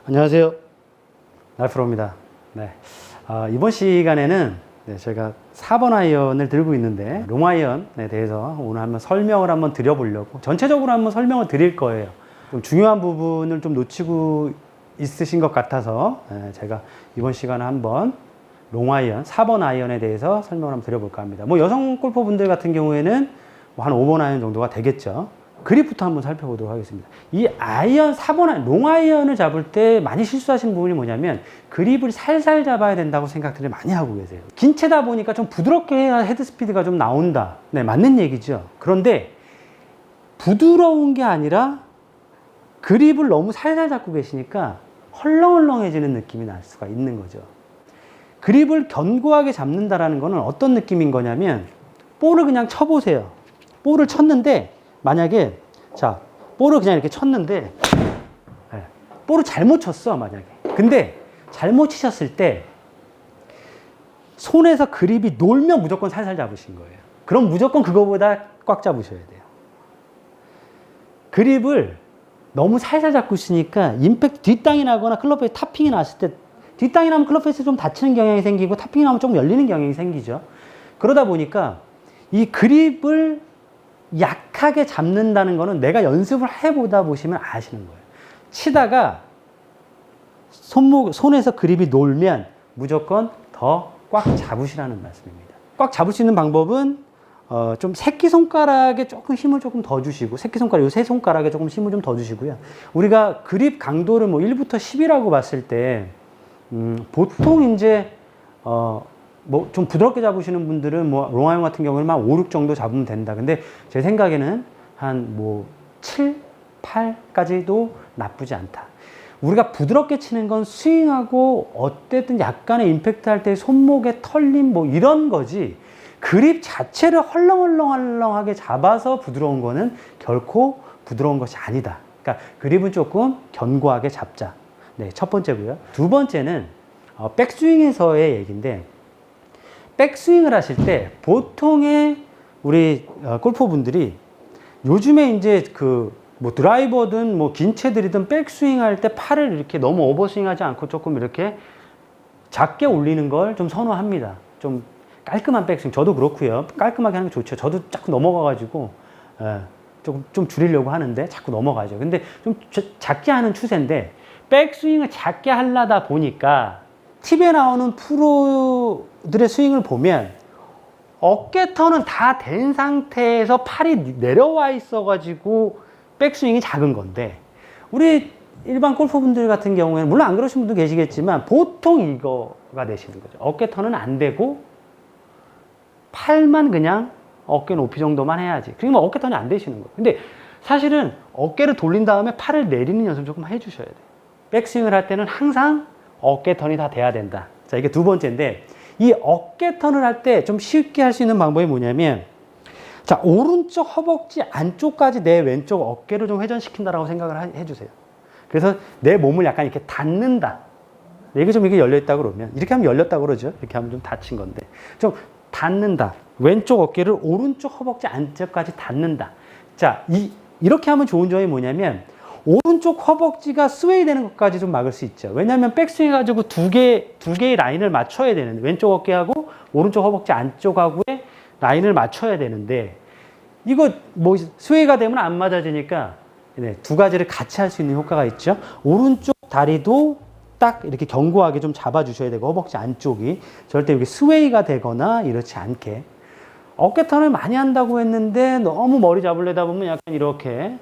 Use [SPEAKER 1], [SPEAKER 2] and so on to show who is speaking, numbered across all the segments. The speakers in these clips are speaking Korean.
[SPEAKER 1] 안녕하세요. 날프로입니다. 네. 이번 시간에는 제가 4번 아이언을 들고 있는데 롱 아이언에 대해서 오늘 한번 설명을 한번 드려보려고 전체적으로 한번 설명을 드릴 거예요. 좀 중요한 부분을 좀 놓치고 있으신 것 같아서 제가 이번 시간에 한번 롱 아이언, 4번 아이언에 대해서 설명을 한번 드려볼까 합니다. 뭐 여성 골퍼분들 같은 경우에는 한 5번 아이언 정도가 되겠죠. 그립부터 한번 살펴보도록 하겠습니다. 이 아이언, 4번 아이언, 롱 아이언을 잡을 때 많이 실수하시는 부분이 뭐냐면 그립을 살살 잡아야 된다고 생각들을 많이 하고 계세요. 긴 채다 보니까 좀 부드럽게 해야 헤드 스피드가 좀 나온다. 네, 맞는 얘기죠. 그런데 부드러운 게 아니라 그립을 너무 살살 잡고 계시니까 헐렁헐렁해지는 느낌이 날 수가 있는 거죠. 그립을 견고하게 잡는다라는 거는 어떤 느낌인 거냐면 볼을 그냥 쳐보세요. 볼을 쳤는데 만약에 자 볼을 그냥 이렇게 쳤는데 볼을 잘못 쳤어 만약에. 근데 잘못 치셨을 때 손에서 그립이 놀면 무조건 살살 잡으신 거예요. 그럼 무조건 그거보다 꽉 잡으셔야 돼요. 그립을 너무 살살 잡고 있으니까 임팩트 뒷땅이 나거나 클럽페이스 탑핑이 났을 때 뒷땅이 나면 클럽페이스 좀 닫히는 경향이 생기고 탑핑이 나면 좀 열리는 경향이 생기죠. 그러다 보니까 이 그립을 약하게 잡는다는 거는 내가 연습을 해보다 보시면 아시는 거예요. 치다가 손에서 그립이 놀면 무조건 더 꽉 잡으시라는 말씀입니다. 꽉 잡을 수 있는 방법은 좀 새끼손가락에 조금 힘을 조금 더 주시고, 새끼손가락, 요 세 손가락에 조금 힘을 좀 더 주시고요. 우리가 그립 강도를 뭐 1부터 10이라고 봤을 때, 보통 이제, 뭐 좀 부드럽게 잡으시는 분들은 뭐 롱아이언 같은 경우는 한 5, 6 정도 잡으면 된다. 근데 제 생각에는 한 뭐 7, 8까지도 나쁘지 않다. 우리가 부드럽게 치는 건 스윙하고 어쨌든 약간의 임팩트 할 때 손목에 털림 뭐 이런 거지, 그립 자체를 헐렁헐렁하게 잡아서 부드러운 거는 결코 부드러운 것이 아니다. 그러니까 그립은 조금 견고하게 잡자. 네, 첫 번째고요. 두 번째는 백스윙에서의 얘기인데, 백스윙을 하실 때 보통의 우리 골퍼분들이 요즘에 이제 뭐 드라이버든 뭐 긴 채들이든 백스윙 할 때 팔을 이렇게 너무 오버스윙 하지 않고 조금 이렇게 작게 올리는 걸 좀 선호합니다. 좀 깔끔한 백스윙. 저도 그렇고요. 깔끔하게 하는 게 좋죠. 저도 자꾸 넘어가가지고 좀 줄이려고 하는데 자꾸 넘어가죠. 근데 좀 작게 하는 추세인데, 백스윙을 작게 하려다 보니까 팁에 나오는 프로들의 스윙을 보면 어깨턴은 다 된 상태에서 팔이 내려와 있어가지고 백스윙이 작은 건데, 우리 일반 골퍼분들 같은 경우에는 물론 안 그러신 분도 계시겠지만 보통 이거가 되시는 거죠. 어깨턴은 안 되고 팔만 그냥 어깨 높이 정도만 해야지. 그러면 어깨턴이 안 되시는 거예요. 근데 사실은 어깨를 돌린 다음에 팔을 내리는 연습 조금 해주셔야 돼요. 백스윙을 할 때는 항상 어깨턴이 다 돼야 된다. 자, 이게 두 번째인데, 이 어깨턴을 할 때 좀 쉽게 할 수 있는 방법이 뭐냐면, 자, 오른쪽 허벅지 안쪽까지 내 왼쪽 어깨를 좀 회전시킨다라고 생각을 해주세요. 그래서 내 몸을 약간 이렇게 닫는다. 이게 좀 이렇게 열려있다 그러면, 이렇게 하면 열렸다 그러죠. 이렇게 하면 좀 닫힌 건데, 좀 닫는다. 왼쪽 어깨를 오른쪽 허벅지 안쪽까지 닫는다. 자, 이렇게 하면 좋은 점이 뭐냐면, 오른쪽 허벅지가 스웨이 되는 것까지 좀 막을 수 있죠. 왜냐하면 백스윙 해가지고 두 개의 라인을 맞춰야 되는데, 왼쪽 어깨하고 오른쪽 허벅지 안쪽하고의 라인을 맞춰야 되는데, 이거 뭐 스웨이가 되면 안 맞아지니까 두 가지를 같이 할 수 있는 효과가 있죠. 오른쪽 다리도 딱 이렇게 견고하게 좀 잡아주셔야 되고, 허벅지 안쪽이 절대 이렇게 스웨이가 되거나 이렇지 않게. 어깨턴을 많이 한다고 했는데 너무 머리 잡으려다 보면 약간 이렇게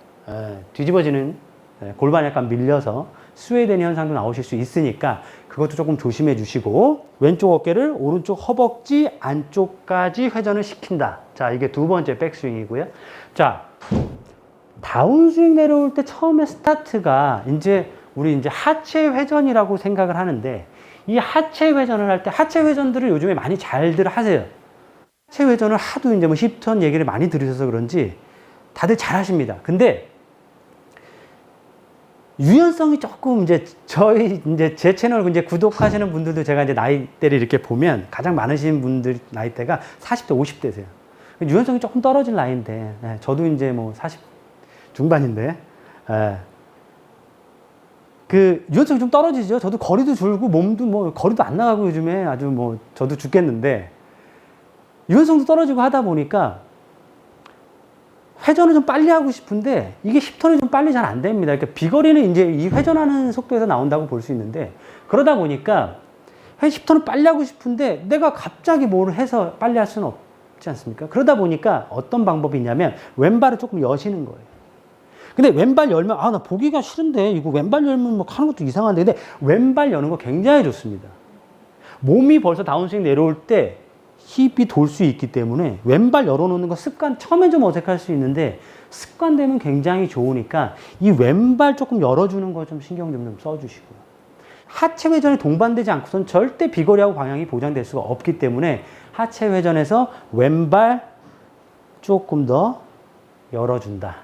[SPEAKER 1] 뒤집어지는, 골반이 약간 밀려서 스웨이 되는 현상도 나오실 수 있으니까 그것도 조금 조심해 주시고, 왼쪽 어깨를 오른쪽 허벅지 안쪽까지 회전을 시킨다. 자, 이게 두 번째 백스윙이고요. 자, 다운스윙 내려올 때 처음에 스타트가 우리 이제 하체 회전이라고 생각을 하는데, 이 하체 회전을 할 때 하체 회전들을 요즘에 많이 잘들 하세요. 하체 회전을 하도 이제 뭐 10턴 얘기를 많이 들으셔서 그런지 다들 잘 하십니다. 근데 유연성이 조금 제 채널 구독하시는 분들도 제가 이제 나이대를 이렇게 보면 가장 많으신 분들 나이대가 40대, 50대세요. 유연성이 조금 떨어진 나이인데, 저도 이제 뭐 40 중반인데, 그 유연성이 좀 떨어지죠. 저도 거리도 줄고 몸도 뭐 거리도 안 나가고 요즘에 아주 뭐 저도 죽겠는데 유연성도 떨어지고 하다 보니까 회전을 좀 빨리 하고 싶은데 이게 10톤이 좀 빨리 잘 안 됩니다. 그러니까 비거리는 이제 이 회전하는 속도에서 나온다고 볼 수 있는데 그러다 보니까 한 10톤을 빨리 하고 싶은데 내가 갑자기 뭘 해서 빨리 할 수는 없지 않습니까? 그러다 보니까 어떤 방법이 있냐면 왼발을 조금 여시는 거예요. 근데 왼발 열면 아, 나 보기가 싫은데 이거 왼발 열면 뭐 하는 것도 이상한데 근데 왼발 여는 거 굉장히 좋습니다. 몸이 벌써 다운스윙 내려올 때 힙이 돌 수 있기 때문에 왼발 열어놓는 거 습관, 처음엔 좀 어색할 수 있는데 습관되면 굉장히 좋으니까 이 왼발 조금 열어주는 거 좀 신경 좀 써주시고요. 하체 회전이 동반되지 않고선 절대 비거리하고 방향이 보장될 수가 없기 때문에 하체 회전에서 왼발 조금 더 열어준다.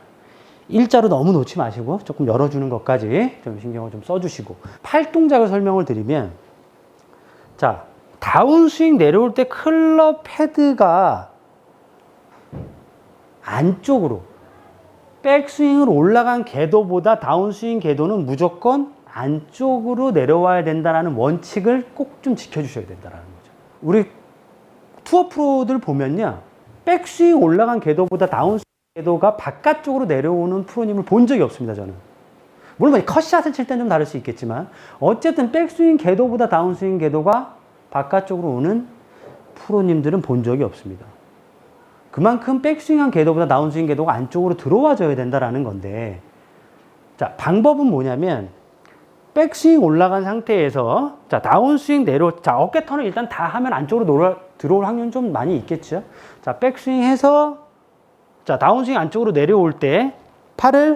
[SPEAKER 1] 일자로 너무 놓지 마시고 조금 열어주는 것까지 좀 신경을 좀 써주시고 팔 동작을 설명을 드리면 자, 다운스윙 내려올 때 클럽 헤드가 안쪽으로 백스윙을 올라간 궤도보다 다운스윙 궤도는 무조건 안쪽으로 내려와야 된다는 원칙을 꼭 좀 지켜주셔야 된다는 거죠. 우리 투어 프로들 보면요. 백스윙 올라간 궤도보다 다운스윙 궤도가 바깥쪽으로 내려오는 프로님을 본 적이 없습니다. 저는. 물론 컷샷을 칠 때는 좀 다를 수 있겠지만 어쨌든 백스윙 궤도보다 다운스윙 궤도가 바깥쪽으로 오는 프로님들은 본 적이 없습니다. 그만큼 백스윙한 궤도보다 다운스윙 궤도가 안쪽으로 들어와줘야 된다는 건데 자, 방법은 뭐냐면 백스윙 올라간 상태에서 자, 다운스윙 자, 어깨 턴을 일단 다 하면 안쪽으로 들어올 확률은 좀 많이 있겠죠. 자, 백스윙 해서 자, 다운스윙 안쪽으로 내려올 때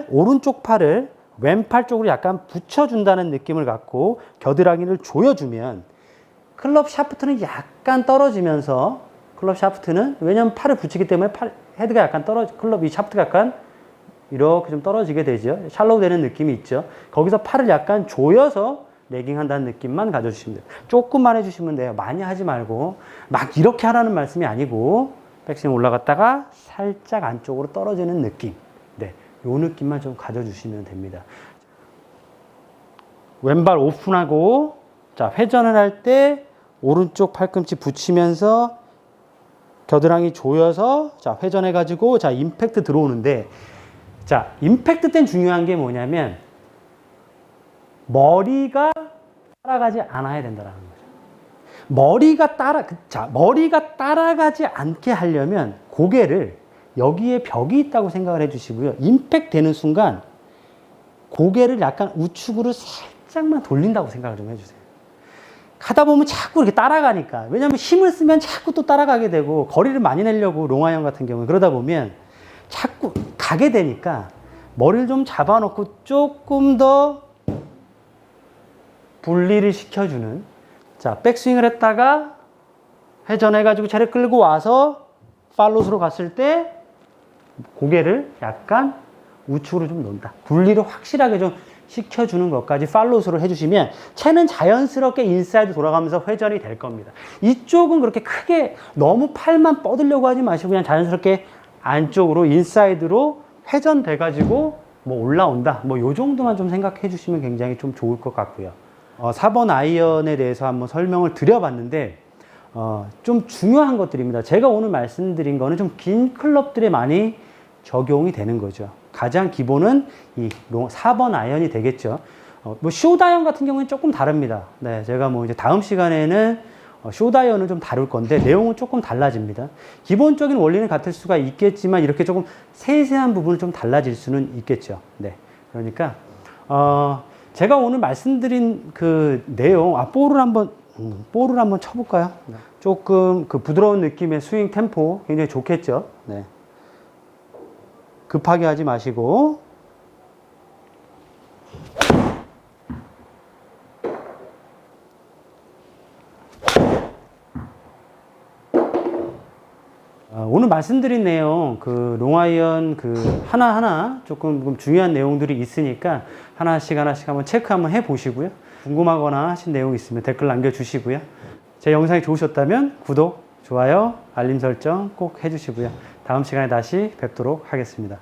[SPEAKER 1] 오른쪽 팔을 왼팔 쪽으로 약간 붙여준다는 느낌을 갖고 겨드랑이를 조여주면 클럽 샤프트는 약간 떨어지면서 클럽 샤프트는 왜냐면 팔을 붙이기 때문에 헤드가 약간 클럽 이 샤프트가 약간 이렇게 좀 떨어지게 되죠. 샬로우 되는 느낌이 있죠. 거기서 팔을 약간 조여서 레깅한다는 느낌만 가져주시면 돼요. 조금만 해주시면 돼요. 많이 하지 말고 막 이렇게 하라는 말씀이 아니고 백스윙 올라갔다가 살짝 안쪽으로 떨어지는 느낌. 네, 요 느낌만 좀 가져주시면 됩니다. 왼발 오픈하고 자, 회전을 할 때 오른쪽 팔꿈치 붙이면서 겨드랑이 조여서 자, 회전해가지고 자, 임팩트 들어오는데 자, 임팩트 땐 중요한 게 뭐냐면 머리가 따라가지 않아야 된다는 거죠. 머리가 따라가지 않게 하려면 고개를 여기에 벽이 있다고 생각을 해주시고요. 임팩트 되는 순간 고개를 약간 우측으로 살짝만 돌린다고 생각을 좀 해주세요. 가다 보면 자꾸 이렇게 따라가니까. 왜냐면 힘을 쓰면 자꾸 또 따라가게 되고 거리를 많이 내려고 롱아이언 같은 경우에 그러다 보면 자꾸 가게 되니까 머리를 좀 잡아놓고 조금 더 분리를 시켜주는 자, 백스윙을 했다가 회전해가지고 차를 끌고 와서 팔로스로 갔을 때 고개를 약간 우측으로 좀 놓는다. 분리를 확실하게 좀 시켜주는 것까지 팔로스로 해주시면 채는 자연스럽게 인사이드 돌아가면서 회전이 될 겁니다. 이쪽은 그렇게 크게 너무 팔만 뻗으려고 하지 마시고 그냥 자연스럽게 안쪽으로 인사이드로 회전돼가지고 뭐 올라온다. 뭐 요 정도만 좀 생각해 주시면 굉장히 좀 좋을 것 같고요. 4번 아이언에 대해서 한번 설명을 드려봤는데 좀 중요한 것들입니다. 제가 오늘 말씀드린 거는 좀 긴 클럽들에 많이 적용이 되는 거죠. 가장 기본은 이 4번 아이언이 되겠죠. 뭐 숏아이언 같은 경우는 조금 다릅니다. 네, 제가 뭐 이제 다음 시간에는 숏아이언을 좀 다룰 건데 내용은 조금 달라집니다. 기본적인 원리는 같을 수가 있겠지만 이렇게 조금 세세한 부분을 좀 달라질 수는 있겠죠. 네, 그러니까 제가 오늘 말씀드린 그 내용, 볼을 한번 쳐볼까요? 네. 조금 그 부드러운 느낌의 스윙 템포 굉장히 좋겠죠. 네. 급하게 하지 마시고. 오늘 말씀드린 내용, 그 롱아이언 그 하나하나 조금 중요한 내용들이 있으니까 하나씩 한번 체크 한번 해 보시고요. 궁금하거나 하신 내용 있으면 댓글 남겨주시고요. 제 영상이 좋으셨다면 구독, 좋아요, 알림 설정 꼭 해주시고요. 다음 시간에 다시 뵙도록 하겠습니다.